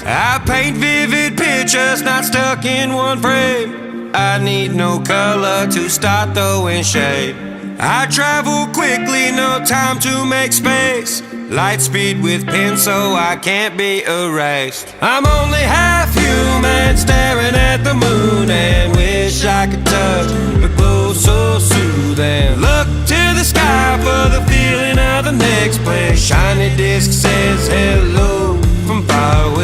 I paint vivid pictures, not stuck in one frame. I need no color to start throwing shade. I travel quickly, no time to make space. Light speed with pen so I can't be erased. I'm only half human, staring at the moon and wish I could touch the glow so soothing. Look to the sky for the feeling of the next place. Shiny disc says hello from far away.